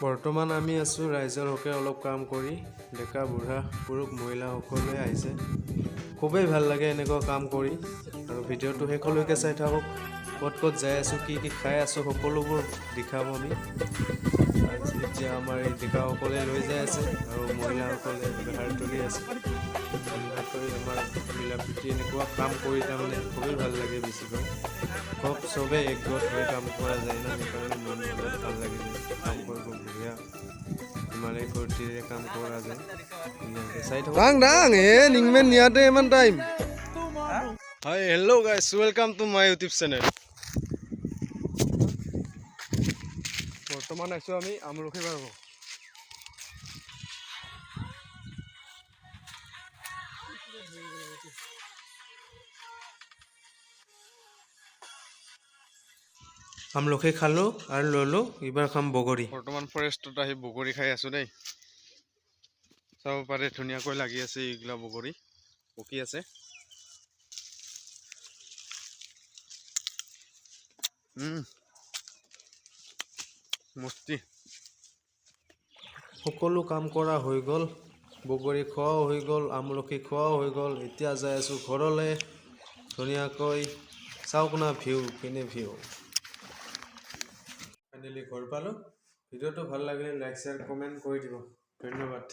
বৰ্তমান আমি আছোঁ ৰাইজৰ হকে অলপ কাম কৰি ডেকা বুঢ়া পুৰুষ মহিলা সকলোৱে আহিছে খুবেই ভাল লাগে এনেকুৱা কাম কৰি আৰু ভিডিঅ'টো শেষলৈকে চাই থাকক ক'ত ক'ত যাই আছোঁ কি কি খাই আছোঁ সকলোবোৰ দেখাম আমি এতিয়া আমাৰ এই ডেকাসকলে লৈ যাই আছে আৰু মহিলাসকলে বেহাৰ তুলি আছে এনেকৈ আমাৰ মিলা প্ৰীতি এনেকুৱা কাম কৰি তাৰমানে খুবেই ভাল লাগে বেছিকৈ খুব চবেই একগোট হৈ কাম কৰা যায় না সেইকাৰণে মন বহুত ভাল লাগে কাম কৰিব বঢ়িয়া ইমানেই ফূৰ্তিৰে কাম কৰা যায় চাই থাকক ডাং ডাং নিংমেন নিয়াতে ইমান time hi hello' guys welcome to my YouTube channel বৰ্তমান আছোঁ আমি আমলখি বাগান আমলখি খালোঁ আৰু ল'লোঁ এইবাৰ খাম বগৰী বৰ্তমান ফৰেষ্টত আহি বগৰী খাই আছোঁ দেই চাব পাৰে ধুনীয়াকৈ লাগি আছে এইগিলা বগৰী পকি আছে মস্তি সকলো কাম কৰা হৈ গ'ল বগৰী খোৱাও হৈ গ'ল আমলখি খোৱাও হৈ গ'ল এতিয়া যাই আছোঁ ঘৰলৈ ধুনীয়াকৈ চাওক না ভিউ কেনে ভিউ ফাইনেলি ঘৰ পালোঁ ভিডিঅ'টো ভাল লাগিলে লাইক শ্বেয়াৰ কমেণ্ট কৰি দিব ধন্যবাদ।